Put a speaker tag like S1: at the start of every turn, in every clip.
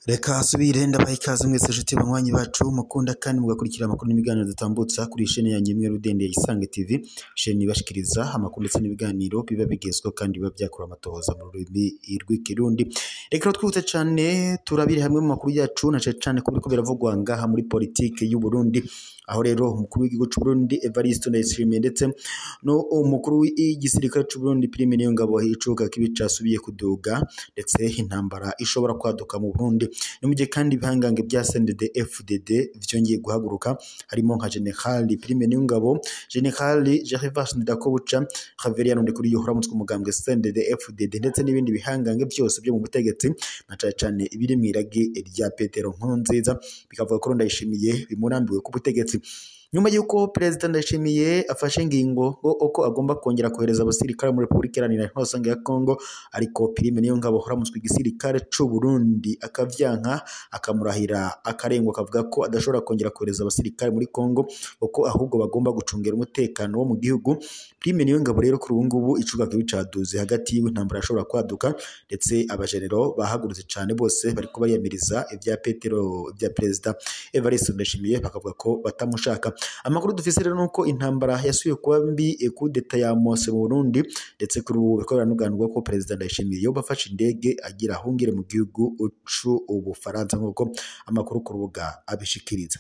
S1: Reka subire ndabaha ikaze mwese nshuti banywanyi bacu mukunda kandi mugakurikira amakuru n'ibiganiro dutambutsa kuri chaîne yanjye imwe Rudende ya Isange TV, chaîne ibashikiriza amakuru ndetse n'ibiganiro biba bigezweho kandi biba byakora amatohoza mu rurimi rw'ikirundi. Reka twihute cyane turabire hamwe mu makuru yacu na cyane ko biriko biravugwa ngaha muri politike y'u Burundi, aho rero umukuru w'igihugu cy'u Burundi Evariste Ndayishimiye ndetse no umukuru w'igisirikare cy'u Burundi Prime Niyongabo icuka kibicasubiye kuduga ndetse intambara ishobora kwaduka mu Burundi. Ni mu gihe kandi ibihangange bya CNDD FDD vyongeye guhaguruka harimo nka General Prime Niyongabo, General Gervais Ndirakobuca, Xaveriano Ndikuriyo uramutse umugambwe CNDD FDD ndetse n'ibindi bihangange byose byo mu butegetsi na cyane ibiri mwirage rya Petero Nkurunziza bikavuga ko Ndayishimiye bimurambiwe ku butegetsi. Nyuma yuko President Ndayishimiye afashe ingingo uko agomba kongera kohereza abasirikare muri Republika Iharanira Demokarasi ya Kongo, ariko Prime Niyongabo uramutse igisirikare cy'u Burundi akavyanka akamurahira akarengo kavuga ko adashobora kongera kohereza abasirikare muri Kongo uko ahubwo bagomba gucungera umutekano wo mu gihugu. Prime Niyongabo rero kuri ubu ngubu icuka kibicaduze hagati y'intambara ashobora kwaduka ndetse abajenero bahagurutse cyane bose bariko bariyamiriza ibya Petero bya President Evariste Ndayishimiye bakavuga ko batamushaka. Amakuru dufise rero nuko intambara yasuye kuba mbi kudeta ya Mose mu Burundi ndetse kuri ubu biko biranuganirwa ko President Ndayishimiye yo bafashe indege agira ahungire mu gihugu ucu Ubufaransa nk'uko amakuru ku rubuga abishikiriza.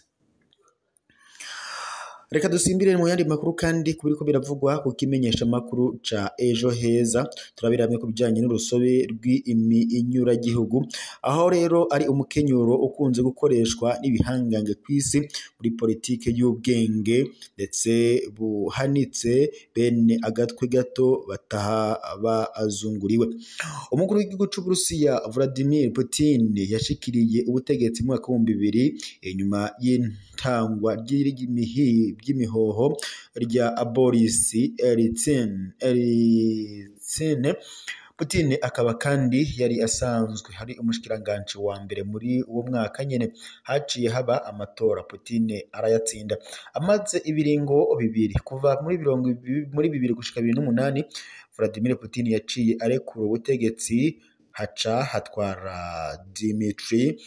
S1: Reka dusimbire mu yandi makuru kandi kubiriko biravugwa ku kimenyesha makuru ca Ejo Heza turabiramye ku bijanye n'urusobe rw'iminyura gihugu, aho rero ari umukenyuro ukunze gukoreshwa n'ibihangange kw'isi muri politike y'ubwenge ndetse buhanitse bene agatwe gato bataha bazunguriwe. Umukuru w'igihugu c'u Burusiya Vladimir Putin yashikiriye ubutegetsi mu mwaka wa 2000 inyuma y'intangwa ry'imihoho rya Boris Eltsine. Putin akaba kandi yari asanzwe hari umushikiranganje wa mbere muri uwo mwaka nyene haciye haba amatora Putin arayatsinda amaze ibiringo bibiri kuva muri 2000 gushika 2008. Vladimir Putin yaciye arekura ubutegetsi haca hatwara Dmitry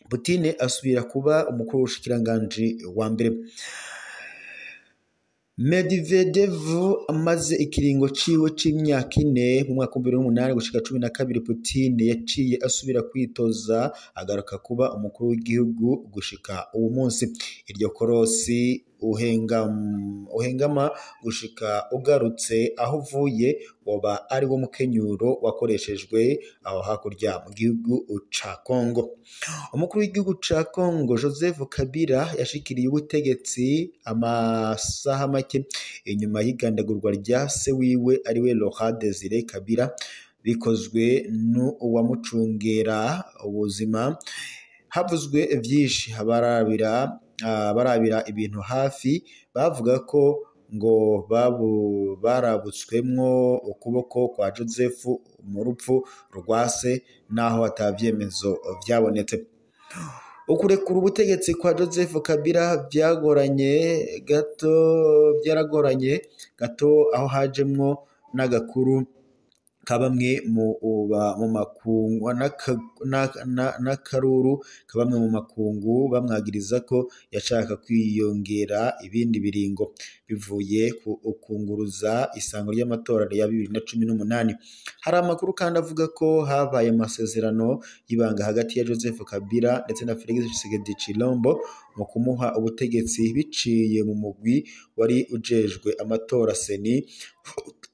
S1: Putin asubira kuba umukuru w'ubushikiranganje wa mbere. Medvedev amaze ikiringo ciwe c'imyaka 4 mu mwaka wa 2008 gushika 12 Putin yaciye asubira kwitoza agaruka kuba umukuru w'igihugu gushika uwo munsi. Iryo korosi uhengama gushika ugarutse aho uvuye woba ari wo mukenyuro wakoreshejwe aho hakurya mu gihugu ca Kongo. Umukuru w'igihugu ca Kongo Joseph Kabila yashikiriye ubutegetsi amasaha make inyuma y'igandagurwa rya se wiwe ariwe Laurent Désiré Kabila bikozwe n'uwamucungera ubuzima. Havuzwe vyinshi barabira ibintu hafi bavuga ko ngo barabutswemwo ukuboko kwa Joseph mu rupfu rwase naho atavyemezo vyabonetse. Ukurekura ubutegetsi kwa Joseph Kabila byaragoranye gato aho hajemwo n'agakuru kabamwe mu makungu n'akaruru kabamwe mu makungu bamwagiriza ko yashaka kwiyongera ibindi biringo bivuye ku ukunguruza isango ry'amatora ya 2018. Hari amakuru kandi avuga ko habaye amasezerano y'ibanga hagati ya Joseph Kabila ndetse na Félix Tshisekedi Tshilombo mu kumuha ubutegetsi biciye mu mugwi wari ujejwe amatora seni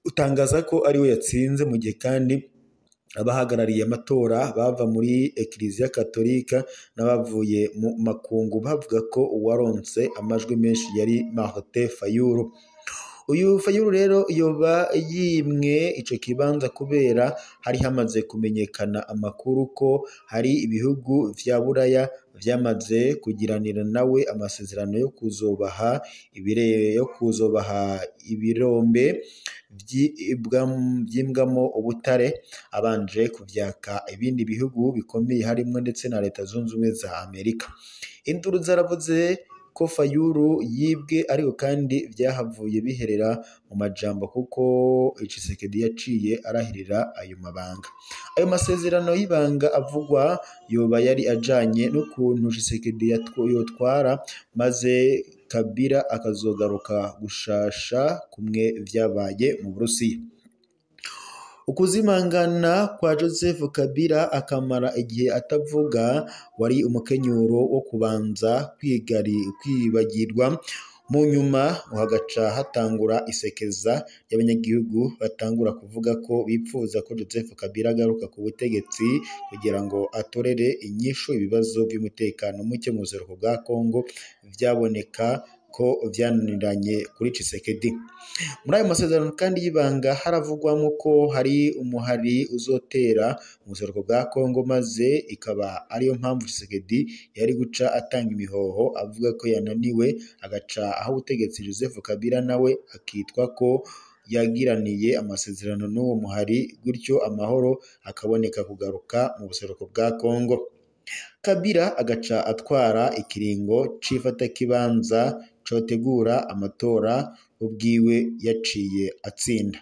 S1: utangaza ko ari we yatsinze, mu gihe kandi abahagarariye amatora bava muri Eklezia Katolika n'abavuye mu makungu bavuga ko uwaronse amajwi menshi yari Martin Fayulu. Uyu Fayulu rero yoba yimwe ico kibanza kubera hari hamaze kumenyekana amakuru ko hari ibihugu vya Buraya vyamaze kugiranira nawe amasezerano yo kuzobaha ibirombe vyimbwamo ubutare abanje kuvyaka ibindi bihugu bikomeye harimwo ndetse na Leta Zunze Ubumwe za Amerika. Induru zaravuze ko Fayulu yibwe ariko kandi vyahavuye biherera mu majambo kuko Tshisekedi yaciye arahirira ayo mabanga. Ayo masezerano y'ibanga avugwa yoba yari ajanye n'ukuntu Tshisekedi yotwara maze Kabila akazogaruka gushasha kumwe vyabaye mu Burusiya. Ukuzimangana kwa Joseph Kabila akamara igihe atavuga wari umukenyuro wo kubanza kwibagirwa, mu nyuma hagaca hatangura isekeza y'abanyagihugu batangura kuvuga ko bipfuza ko Joseph Kabila agaruka ku butegetsi kugira ngo atorere inyishu ibibazo by'umutekano muke mu buseruko bwa Kongo vyaboneka ko vyananiranye kuri Tshisekedi. Muri ayo masezerano kandi y'ibanga haravugwamo ko hari umuhari uzotera mu buseruko bwa Kongo, maze ikaba ariyo mpamvu Tshisekedi yari guca atanga imihoho avuga ko yananiwe, agaca aho ubutegetsi Joseph Kabila nawe akitwa ko yagiraniye amasezerano n'uwo muhari, gutyo amahoro akaboneka kugaruka mu buseruko bwa Kongo. Kabila agaca atwara ikiringo c'ifatakibanza cotegura amatora ubwiwe yaciye atsinda.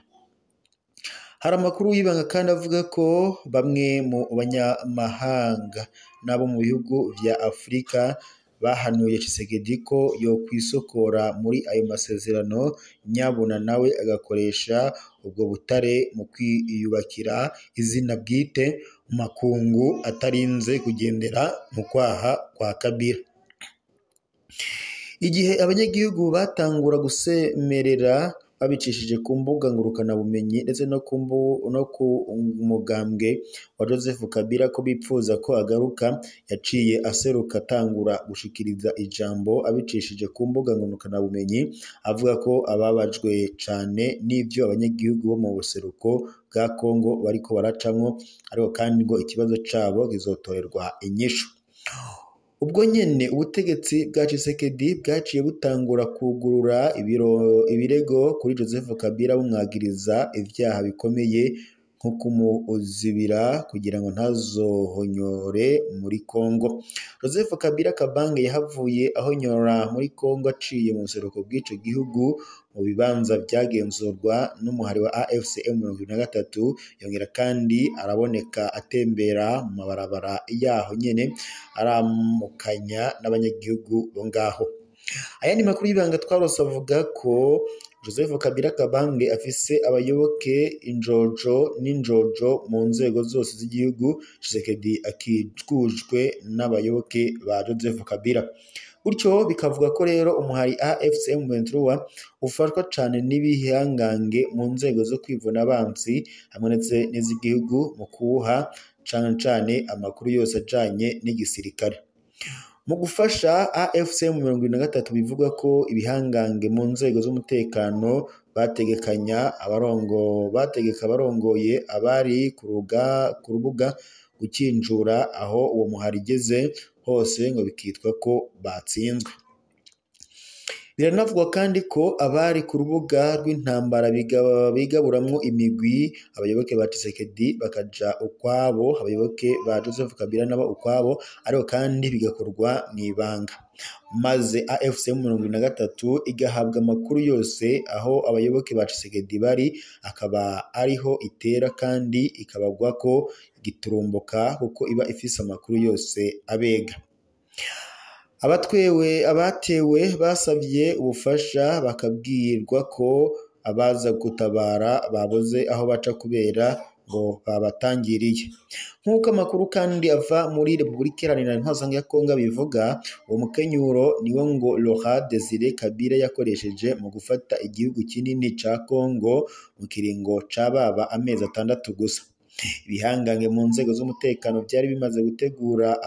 S1: Hari amakuru y'ibanga kandi avuga ko bamwe mu banyamahanga n'abo mu bihugu vya Afrika bahanuye Tshisekedi ko yokwisokora muri ayo masezerano, nyabuna nawe agakoresha ubwo butare mu kwiyubakira izina bwite mu makungu atarinze kugendera mu kwaha kwa Kabila. Igihe abanyagihugu batangura gusemerera babicishije ku mbuga ngurukanabumenyi ndetse no ku mugambwe wa Joseph Kabila ko bipfuza ko agaruka, yaciye aseruka atangura gushikiriza ijambo abicishije ku mbuga ngurukanabumenyi avuga ko ababajwe cane n'ivyo abanyagihugu bo mu buseruko bwa Kongo bariko baracamwo, ariko kandi ngo ikibazo cabo kizotorerwa inyishu. Ubwo nyene ubutegetsi bwa Tshisekedi bwaciye butangura kugurura ibirego kuri Joseph Kabila bumwagiriza ivyaha bikomeye nko kumuzibira kugira ngo ntazohonyore muri Kongo. Joseph Kabila Kabange yahavuye ahonyora muri Kongo aciye mu buseruko bw'ico gihugu mu bibanza vyagenzurwa n'umuhari wa AFC M23, yongera kandi araboneka atembera mu mabarabara yaho nyene aramukanya n'abanyagihugu bo ngaho. Ayandi makuru y'ibanga twarose avuga ko Joseph Kabila Kabange afise abayoboke injojo n'injojo mu nzego zose z'igihugu, Tshisekedi akikujwe n'abayoboke ba Joseph Kabila. Gutyo bikavuga ko rero umuhari AFC M23 ufashwa cane n'ibihangange mu nzego zo kwivuna abansi hamwe ndetse n'iz'igihugu mu kuha cane amakuru yose ajanye n'igisirikare. Mu gufasha AFC M23 bivuga ko ibihangange mu nzego z'umutekano bategeka abarongoye abari ku rubuga gukinjura aho uwo muhari igeze hose ngo bikitwa ko batsinzwe. Biranavugwa kandi ko abari ku rubuga rw'intambara bigaburamwo imigwi, abayoboke ba Tshisekedi bakaja ukwabo, abayoboke ba Joseph Kabila nabo ukwabo, ariko kandi bigakorwa mw'ibanga, maze AFC M23 igahabwa amakuru yose aho abayoboke ba Tshisekedi bari, akaba ariho itera kandi ikabagwa ko giturumbuka kuko iba ifise amakuru yose abega. Abatewe basavye ubufasha bakabwirwa ko abaza gutabara babuze aho baca kubera ngo babatangiriye. Nk'uko amakuru kandi ava muri Repubulika Iharanira Intwaro ya Kongo bivuga, uwo mukenyuro niwo ngo Laurent Desire Kabila yakoresheje mu gufata igihugu kinini ca Kongo mu kiringo cababa amezi 6 gusa. Ibihangange mu nzego z'umutekano byari bimaze gutegura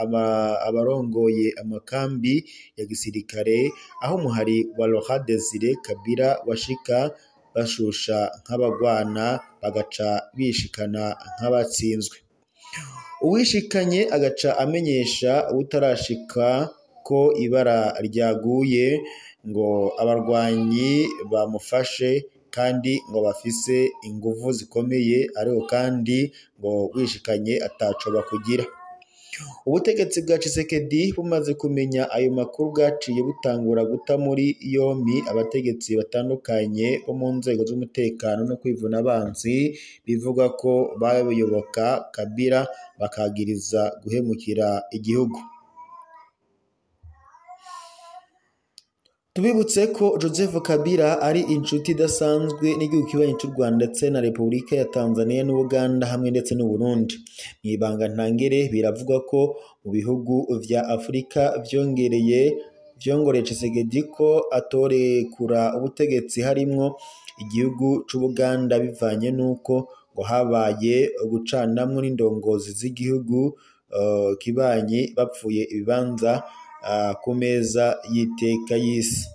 S1: abarongoye amakambi ya gisirikare aho umuhari wa Laurent Desire Kabila washika bashusha nk'abagwana bagaca bishikana nk'abatsinzwe. Uwishikanye agaca amenyesha utarashika ko ibara ryaguye ngo abarwanyi bamufashe kandi ngo bafise inguvu zikomeye, ariko kandi ngo wishikanye ataco bakugira. Ubutegetsi bwa Tshisekedi bumaze kumenya ayo makuru bwaciye butangura guta muri yompi abategetsi batandukanye bo mu nzego z'umutekano no kwivuna abansi bivuga ko bayoboka Kabila bakagiriza guhemukira igihugu. Tubibutse ko Joseph Kabila ari inshuti idasanzwe n'igihugu kibanyi cy'u Rwanda ndetse na Repubulika ya Tanzania n'Ubuganda hamwe ndetse n'u Burundi. Mu ibanga ntangere biravugwa ko mu bihugu vya Afurika vyongoreye Tshisekedi ko atorekura ubutegetsi harimwo igihugu c'Ubuganda bivanye nuko ngo habaye gucanamwo n'indongozi z'igihugu kibanyi bapfuye ibibanza ku meza y'iteka y'isi.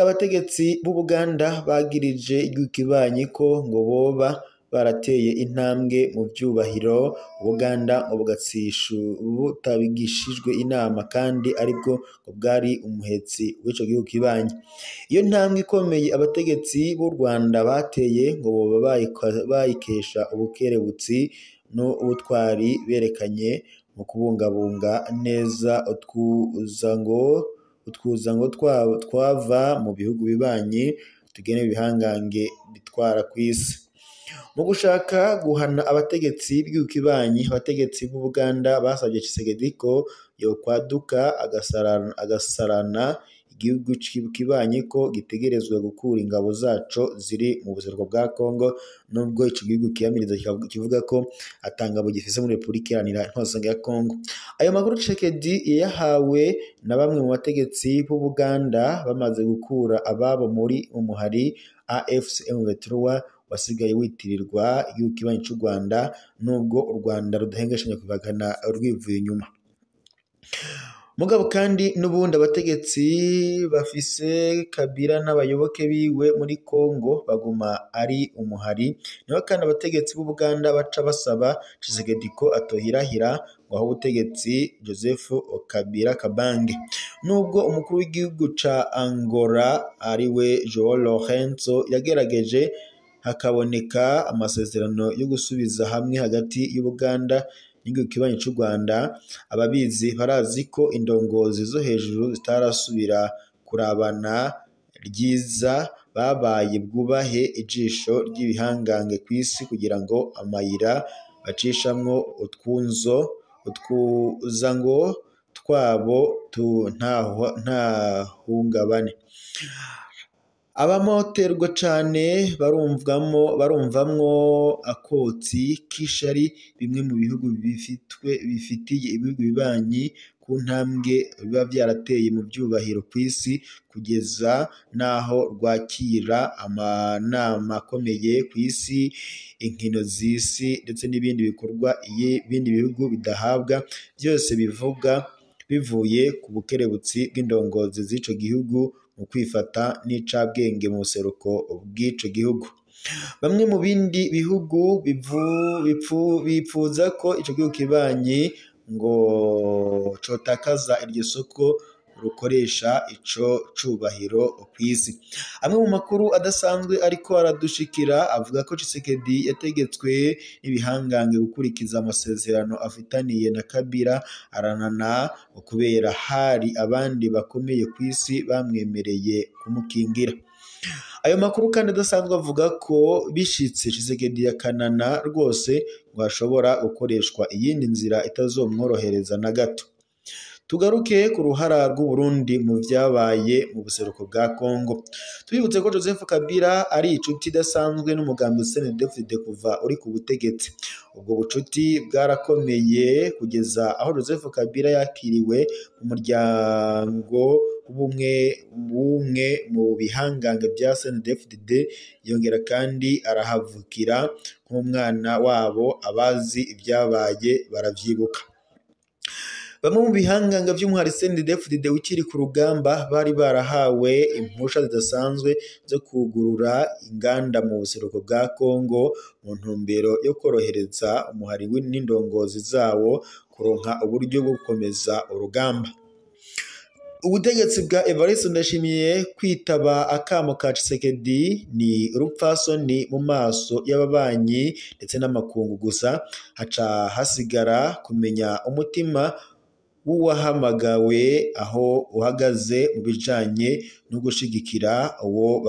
S1: Abategetsi b'Ubuganda bagirije igihugu kibanyi ko ngo boba barateye intambwe mu vyubahiro Ubuganda ngo bugatsisha butabigishijwe inama kandi aribwo bwari umuhetsi w'ico gihugu kibanyi. Iyo ntambwe ikomeye abategetsi b'u Rwanda bateye ngo boba bayikesha ubukerebutsi no ubutwari berekanye mu kubungabunga neza utwuzango twava mu bihugu bibanyi tugenewe ibihangange bitwara kw'isi. Mu gushaka guhana abategetsi b'igihugu kibanyi, abategetsi b'u Buganda basabye Tshisekedi ko yokwaduka agasarana igihugu kibanyi ko gitegerezwa gukura ingabo zaco ziri mu buseruko bwa Kongo, nubwo ico gihugu kiyamiriza kivuga ko atangabo gifise muri Repubulika Iharanira Intwaro ya Kongo. Ayo makuru Tshisekedi yahawe na bamwe mu bategetsi b'u Buganda bamaze gukura ababo muri umuhari AFC M23 wasigaye witirirwa igihugu kibanyi cy'u Rwanda, nubwo u Rwanda rudahengeshanya kubagana rwivuye inyuma. Mugabo kandi n'ubundi abategetsi bafise Kabila n'abayoboke biwe muri Kongo baguma ari umuhari, niho kandi abategetsi b'u Buganda baca basaba Tshisekedi ko atohirahira ngo aho ubutegetsi Joseph Kabila Kabange. Nubwo umukuru w'igihugu ca Angola ariwe João Lourenço yagerageje hakaboneka amasezerano yo gusubiza hamwe hagati y'Ubuganda n'igihugu kibanyi cy'u Rwanda, ababizi barazi ko indongozi zo hejuru zitarasubira kurabana ryiza babaye bwubahe ijisho ry'ibihangange kw'isi kugira ngo amayira bacishamwo utwuzango twabo ntahungabane. Abamoterwa cane barumvamwo akotsi k'ishari bimwe mu bihugu bifitiye ibihugu bibanyi ku ntambwe biba vyarateye mu vyubahiro kw'isi kugeza naho rwakira amanama akomeye kw'isi, inkino z'isi ndetse n'ibindi bikorwa ibindi bihugu bidahabwa, byose bivuye ku bukerebutsi bw'indongozi z'ico gihugu mu kwifata n'icabwenge mu buseruko bw'ico gihugu. Bamwe mu bindi bihugu bipfuza ko ico gihugu kibanyi ngo cotakaza iryo soko rukoresha ico cubahiro kw'isi. Amwe mu makuru adasanzwe ariko aradushikira avuga ko Tshisekedi yategetswe n'ibihangange gukurikiza amasezerano afitaniye na Kabila aranana kubera hari abandi bakomeye kw'isi bamwemereye kumukingira. Ayo makuru kandi adasanzwe avuga ko bishitse Tshisekedi yakanana rwose ngo hashobora gukoreshwa iyindi nzira itazomworohereza na gato. Tugaruke ku ruhara rw'u Burundi mu vyabaye mu buseruko bwa Kongo. Tubibutse ko Joseph Kabila ari inshuti idasanzwe n'umugambi CNDD-FDD kuva uri ku butegetsi. Ubwo bucuti bwarakomeye kugeza aho Joseph Kabila yakiriwe mu muryango w'ubumwe mu bihangange bya CNDD-FDD, yongera kandi arahavukira nk'umwana wabo. Abazi ibyabaye baravyibuka. Bamwe mu bihanganga vy'umuhari CNDD-FDD ukiri ku rugamba bari barahawe impusha zidasanzwe zo kugurura inganda mu buseruko bwa Kongo mu ntumbero yo korohereza umuhari n'indongozi zawo kuronka uburyo bwo gukomeza urugamba. ubutegetsi bwa Evariste Ndayishimiye kwitaba akamo ka Tshisekedi ni urupfasoni mu maso y'ababanyi ndetse n'amakungu, gusa haca hasigara kumenya umutima w'uwahamagawe aho uhagaze mu bijanye no gushigikira uwo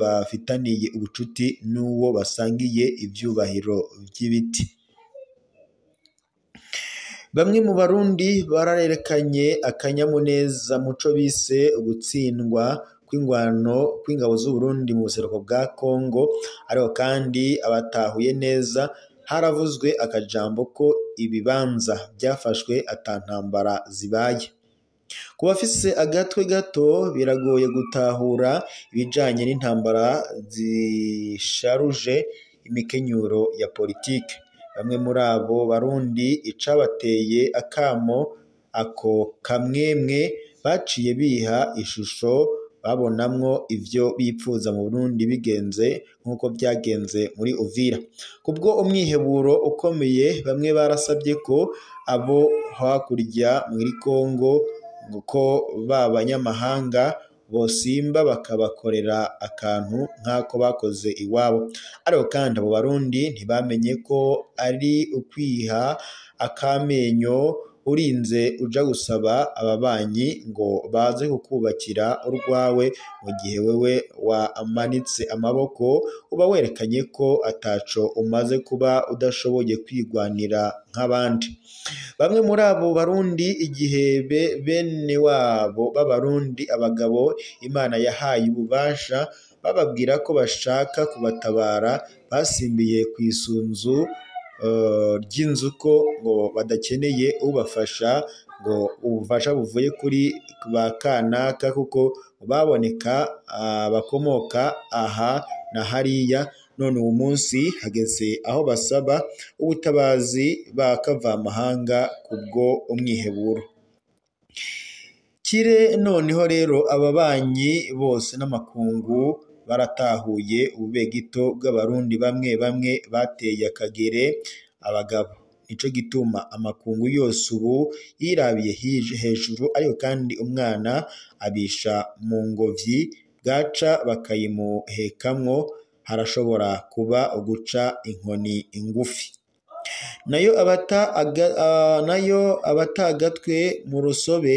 S1: bafitaniye ubucuti n'uwo basangiye ivyubahiro vy'ibiti. Bamwe mu Barundi bararerekanye akanyamuneza muco bise ugutsindwa kw'ingabo z'u Burundi mu buseruko bwa Kongo, ariko kandi abatahuye neza haravuzwe akajambo ko ibibanza byafashwe atantambara zibaye. Ku bafise agatwe gato biragoye gutahura ibijanye n'intambara zisharuje imikenyuro ya politike. Bamwe muri abo Barundi icabateye akamo ako kamwemwe baciye biha ishusho babonamwo ivyo bipfuza mu Burundi bigenze nk'uko byagenze muri Uvira. Kubwo umwiheburo ukomeye, bamwe barasabye ko abo hakurya muri Kongo ko b'abanyamahanga bosimba bakabakorera akantu nk'ako bakoze iwabo. Ariko kandi abo Barundi ntibamenye ko ari ukwiha akamenyo urinze uja gusaba ababanyi ngo baze kukubakira urwawe, mu gihe wewe wamanitse amaboko uba werekanye ko ataco umaze, kuba udashoboye kwigwanira nk'abandi. Bamwe muri abo Barundi igihe bene wabo b'Abarundi, abagabo Imana yahaye ububasha, bababwira ko bashaka kubatabara, basimbiye ku isunzu ry'inzu ko ngo badakeneye ubafasha, ngo ubufasha buvuye kuri ba kanaka kuko baboneka bakomoka aha na hariya. None uwo munsi hageze aho basaba ubutabazi bakavamahanga kubwo umwiheburo. Kire noneho rero ababanyi bose n'amakungu baratahuye ububegito bw'Abarundi bamwe bamwe bateye akagere abagabo. Nico gituma amakungu yose ubu yirabiye hejuru, ariko kandi umwana abisha mu ngobyi bwaca bakayimuhekamwo, harashobora kuba uguca inkoni ingufi. Nayo abatagatwe mu rusobe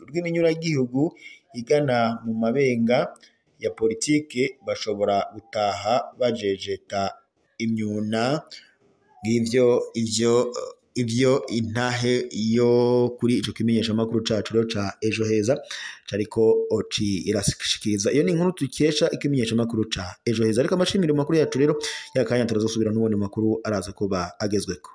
S1: rw'iminyuragihugu igana mu mabenga ya politike bashobora gutaha bajejeta imyuna. Ivyo intahe yo kuri ico kimenyeshamakuru cacu rero ca Ejo Heza cariko irashikiriza. Iyo ni inkuru tukesha ikimenyeshamakuru ca Ejo Heza. Ariko amashimiro makuru yacu rero yakanya turazosubira n'ubundi makuru araza kuba agezweko.